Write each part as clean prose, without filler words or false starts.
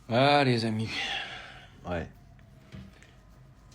Ah, les amis. Ouais.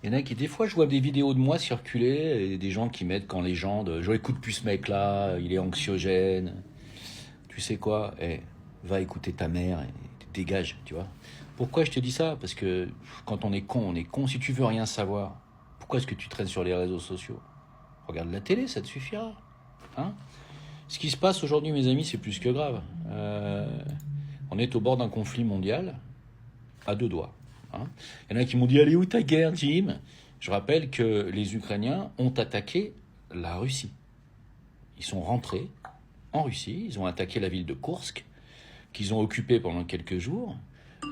Il y en a qui, des fois, je vois des vidéos de moi circuler, et des gens qui mettent qu'en légende, je écoute plus ce mec-là, il est anxiogène. Tu sais quoi? Va écouter ta mère et dégage, tu vois. Pourquoi je te dis ça? Parce que quand on est con, on est con. Si tu veux rien savoir, pourquoi est-ce que tu traînes sur les réseaux sociaux? Regarde la télé, ça te suffira. Hein? Ce qui se passe aujourd'hui, mes amis, c'est plus que grave. On est au bord d'un conflit mondial, à deux doigts. Hein. Il y en a qui m'ont dit, allez où ta guerre, Jim? Je rappelle que les Ukrainiens ont attaqué la Russie. Ils sont rentrés en Russie, ils ont attaqué la ville de Koursk, qu'ils ont occupée pendant quelques jours.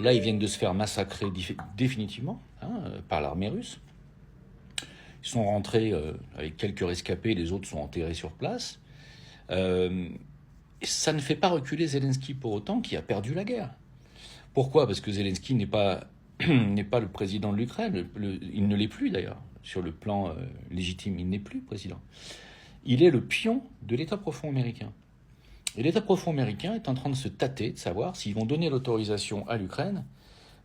Là, ils viennent de se faire massacrer définitivement par l'armée russe. Ils sont rentrés avec quelques rescapés, les autres sont enterrés sur place. Ça ne fait pas reculer Zelensky pour autant, qui a perdu la guerre. Pourquoi? Parce que Zelensky n'est pas le président de l'Ukraine. Il ne l'est plus d'ailleurs. Sur le plan légitime, il n'est plus président. Il est le pion de l'État profond américain. Et l'État profond américain est en train de se tâter, de savoir s'ils vont donner l'autorisation à l'Ukraine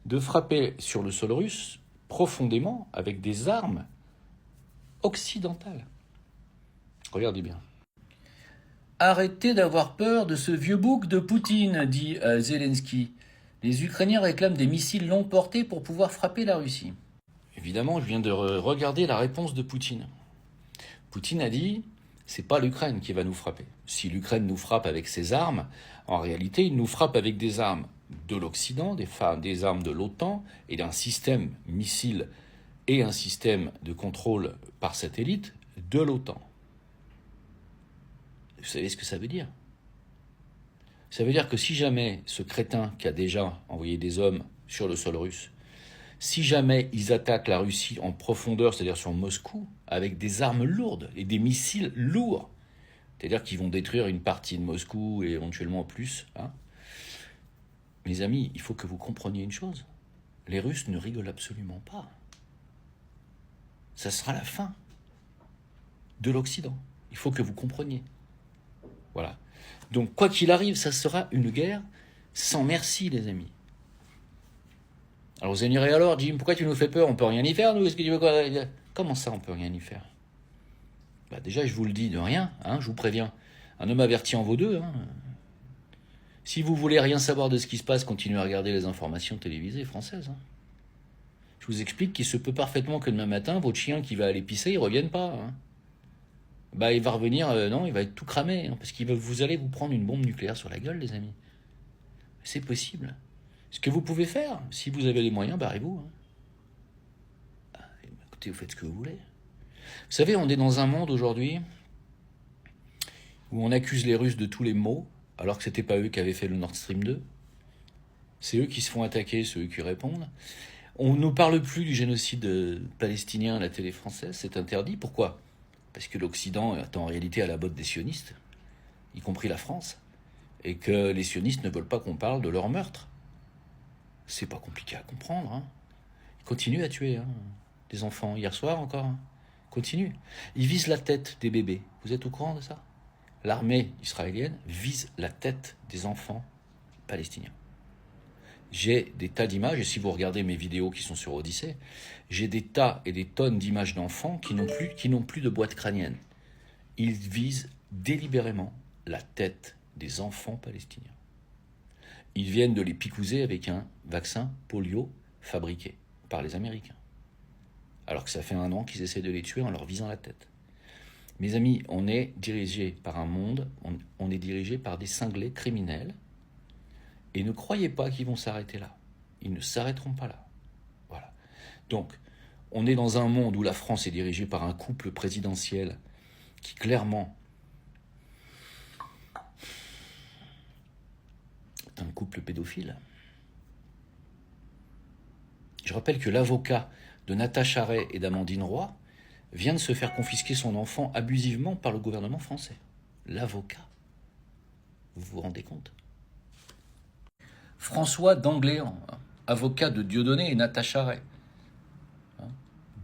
de frapper sur le sol russe profondément avec des armes occidentales. Regardez bien. Arrêtez d'avoir peur de ce vieux bouc de Poutine, dit Zelensky. Les Ukrainiens réclament des missiles longue portée pour pouvoir frapper la Russie. Évidemment, je viens de regarder la réponse de Poutine. Poutine a dit, c'est pas l'Ukraine qui va nous frapper. Si l'Ukraine nous frappe avec ses armes, en réalité, il nous frappe avec des armes de l'Occident, des armes de l'OTAN et d'un système missile et un système de contrôle par satellite de l'OTAN. Vous savez ce que ça veut dire? Ça veut dire que si jamais ce crétin qui a déjà envoyé des hommes sur le sol russe, si jamais ils attaquent la Russie en profondeur, c'est-à-dire sur Moscou, avec des armes lourdes et des missiles lourds, c'est-à-dire qu'ils vont détruire une partie de Moscou et éventuellement plus, mes amis, il faut que vous compreniez une chose. Les Russes ne rigolent absolument pas. Ça sera la fin de l'Occident. Il faut que vous compreniez. Voilà. Donc, quoi qu'il arrive, ça sera une guerre sans merci, les amis. Alors, vous allez me dire, alors, Jim, pourquoi tu nous fais peur? On peut rien y faire, nous? Est-ce que tu veux quoi? Comment ça, on peut rien y faire? Déjà, je vous le dis de rien, je vous préviens. Un homme averti en vaut deux. Si vous voulez rien savoir de ce qui se passe, continuez à regarder les informations télévisées françaises. Je vous explique qu'il se peut parfaitement que demain matin, votre chien qui va aller pisser, il ne revienne pas. Il va revenir, non, il va être tout cramé, parce que vous allez vous prendre une bombe nucléaire sur la gueule, les amis. C'est possible. Ce que vous pouvez faire, si vous avez les moyens, barrez-vous. Écoutez, vous faites ce que vous voulez. Vous savez, on est dans un monde aujourd'hui où on accuse les Russes de tous les maux, alors que c'était pas eux qui avaient fait le Nord Stream 2. C'est eux qui se font attaquer, c'est eux qui répondent. On ne parle plus du génocide palestinien à la télé française, c'est interdit. Pourquoi? Parce que l'Occident est en réalité à la botte des sionistes, y compris la France, et que les sionistes ne veulent pas qu'on parle de leur meurtre. C'est pas compliqué à comprendre. Ils continuent à tuer des enfants. Hier soir encore. Continue. Ils visent la tête des bébés. Vous êtes au courant de ça? L'armée israélienne vise la tête des enfants palestiniens. J'ai des tas d'images, et si vous regardez mes vidéos qui sont sur Odyssée, j'ai des tas et des tonnes d'images d'enfants qui n'ont plus de boîte crânienne. Ils visent délibérément la tête des enfants palestiniens. Ils viennent de les picouser avec un vaccin polio fabriqué par les Américains. Alors que ça fait 1 an qu'ils essaient de les tuer en leur visant la tête. Mes amis, on est dirigé par un monde, on est dirigé par des cinglés criminels, et ne croyez pas qu'ils vont s'arrêter là. Ils ne s'arrêteront pas là. Voilà. Donc, on est dans un monde où la France est dirigée par un couple présidentiel qui clairement est un couple pédophile. Je rappelle que l'avocat de Natacha Ray et d'Amandine Roy vient de se faire confisquer son enfant abusivement par le gouvernement français. L'avocat. Vous vous rendez compte? François Dangléan, avocat de Dieudonné et Natacha Ray,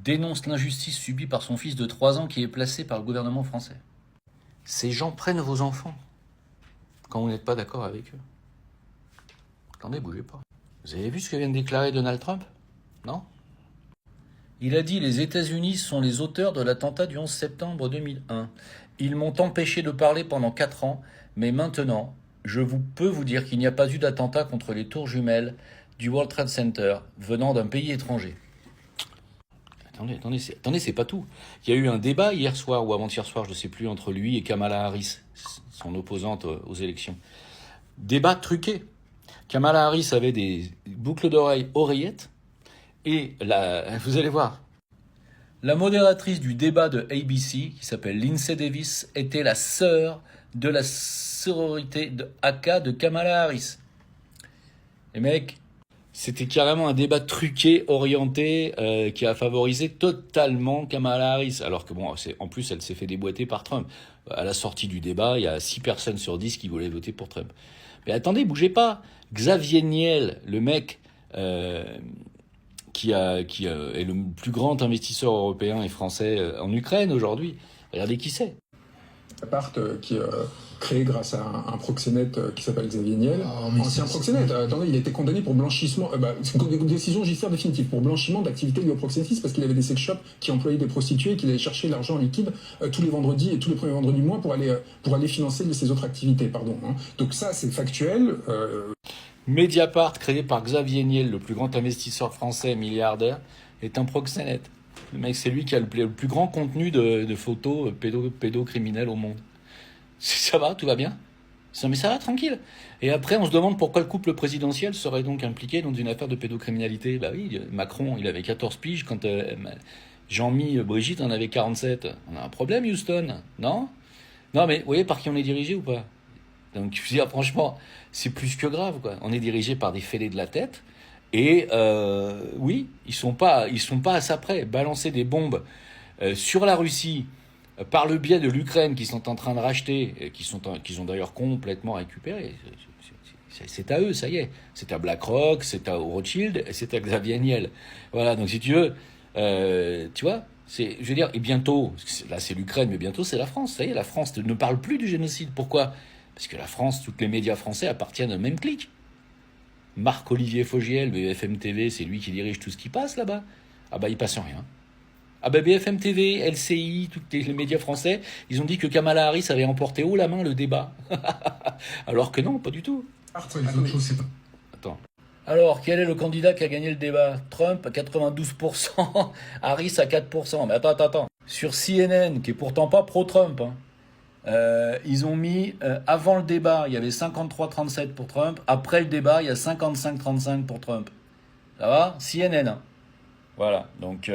dénonce l'injustice subie par son fils de 3 ans qui est placé par le gouvernement français. Ces gens prennent vos enfants quand vous n'êtes pas d'accord avec eux. Attendez, bougez pas. Vous avez vu ce que vient de déclarer Donald Trump? Non? Il a dit: les États-Unis sont les auteurs de l'attentat du 11 septembre 2001. Ils m'ont empêché de parler pendant 4 ans, mais maintenant, peux vous dire qu'il n'y a pas eu d'attentat contre les tours jumelles du World Trade Center venant d'un pays étranger. Attendez, c'est pas tout. Il y a eu un débat hier soir ou avant-hier soir, je ne sais plus, entre lui et Kamala Harris, son opposante aux élections. Débat truqué. Kamala Harris avait des boucles d'oreilles oreillettes et vous allez voir, la modératrice du débat de ABC, qui s'appelle Lindsay Davis, était la sœur de la sororité de AK de Kamala Harris. Les mecs, c'était carrément un débat truqué, orienté, qui a favorisé totalement Kamala Harris. Alors que bon, en plus, elle s'est fait déboîter par Trump. À la sortie du débat, il y a 6 personnes sur 10 qui voulaient voter pour Trump. Mais attendez, bougez pas. Xavier Niel, le mec qui est le plus grand investisseur européen et français en Ukraine aujourd'hui. Regardez qui c'est. Appart qui est créé grâce à un proxénète qui s'appelle Xavier Niel. Ancien proxénète. Attendez, il a été condamné pour blanchissement. C'est une décision judiciaire définitive pour blanchiment d'activité liée au proxénétisme parce qu'il avait des sex shops qui employaient des prostituées et qu'il allait chercher l'argent en liquide tous les vendredis et tous les premiers vendredis du mois pour aller financer ses autres activités. Donc ça, c'est factuel. Mediapart, créé par Xavier Niel, le plus grand investisseur français milliardaire, est un proxénète. Le mec, c'est lui qui a le plus grand contenu de photos pédocriminelles au monde. Ça va, tout va bien? Mais ça va, tranquille. Et après, on se demande pourquoi le couple présidentiel serait donc impliqué dans une affaire de pédocriminalité. Bah oui, Macron, il avait 14 piges quand Jean-Mi Brigitte en avait 47. On a un problème, Houston, non? Non, mais vous voyez par qui on est dirigé ou pas? Donc, je veux dire, franchement, c'est plus que grave, quoi. On est dirigé par des fêlés de la tête. Et oui, ils sont pas à ça près. Balancer des bombes sur la Russie par le biais de l'Ukraine qu'ils sont en train de racheter, qu'ils ont d'ailleurs complètement récupéré. C'est à eux, ça y est. C'est à BlackRock, c'est à Rothschild, et c'est à Xavier Niel. Voilà, donc si tu veux, tu vois, je veux dire, et bientôt, là c'est l'Ukraine, mais bientôt c'est la France. Ça y est, la France ne parle plus du génocide. Pourquoi? Parce que la France, tous les médias français appartiennent au même clic. Marc-Olivier Fogiel, BFM TV, c'est lui qui dirige tout ce qui passe là-bas. Ah bah il passe rien. Ah bah BFM TV, LCI, tous les médias français, ils ont dit que Kamala Harris avait emporté haut la main le débat. Alors que non, pas du tout. Attends. Alors, quel est le candidat qui a gagné le débat? Trump à 92%, Harris à 4%. Mais attends. Sur CNN, qui est pourtant pas pro-Trump, ils ont mis, avant le débat, il y avait 53-37 pour Trump. Après le débat, il y a 55-35 pour Trump. Ça va? CNN. Hein. Voilà. Donc,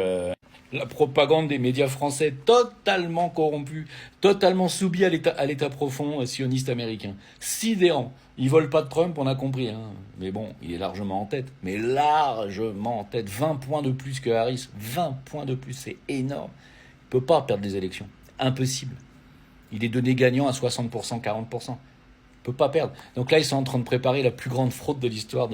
la propagande des médias français totalement corrompue, totalement soumis à l'état profond sioniste américain. Sidérant. Ils veulent pas de Trump, on a compris. Hein. Mais bon, il est largement en tête. Mais largement en tête. 20 points de plus que Harris. 20 points de plus, c'est énorme. Il peut pas perdre des élections. Impossible. Il est donné gagnant à 60%, 40%. Il ne peut pas perdre. Donc là, ils sont en train de préparer la plus grande fraude de l'histoire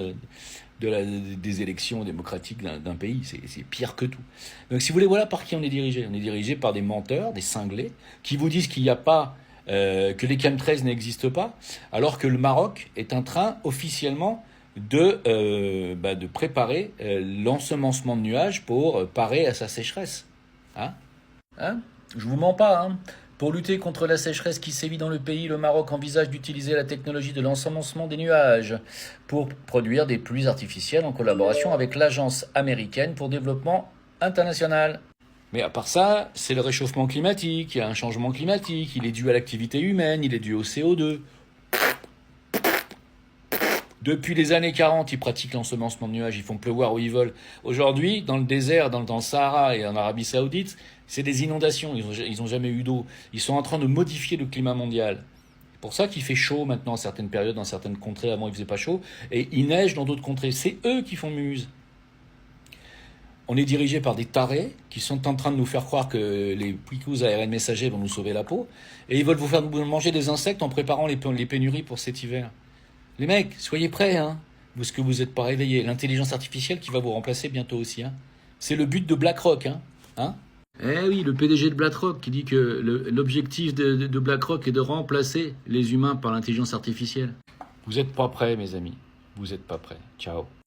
des élections démocratiques d'un pays. C'est pire que tout. Donc si vous voulez, voilà par qui on est dirigé. On est dirigé par des menteurs, des cinglés, qui vous disent qu'il n'y a pas, que les chemtrails n'existent pas, alors que le Maroc est en train officiellement de préparer l'ensemencement de nuages pour parer à sa sécheresse. Hein? Je vous mens pas, hein. Pour lutter contre la sécheresse qui sévit dans le pays, le Maroc envisage d'utiliser la technologie de l'ensemencement des nuages pour produire des pluies artificielles en collaboration avec l'Agence américaine pour développement international. Mais à part ça, c'est le réchauffement climatique, il y a un changement climatique, il est dû à l'activité humaine, il est dû au CO2. Depuis les années 40, ils pratiquent l'ensemencement de nuages, ils font pleuvoir où ils veulent. Aujourd'hui, dans le désert, dans le Sahara et en Arabie Saoudite, c'est des inondations, ils ont jamais eu d'eau. Ils sont en train de modifier le climat mondial. C'est pour ça qu'il fait chaud maintenant à certaines périodes, dans certaines contrées, avant il faisait pas chaud, et il neige dans d'autres contrées. C'est eux qui font mumuse. On est dirigé par des tarés qui sont en train de nous faire croire que les picousses ARN messagers vont nous sauver la peau, et ils veulent vous faire manger des insectes en préparant les pénuries pour cet hiver. Les mecs, soyez prêts, hein, parce que vous n'êtes pas réveillés. L'intelligence artificielle qui va vous remplacer bientôt aussi. Hein. C'est le but de BlackRock. Hein. Eh oui, le PDG de BlackRock qui dit que l'objectif de BlackRock est de remplacer les humains par l'intelligence artificielle. Vous n'êtes pas prêts, mes amis. Vous n'êtes pas prêts. Ciao.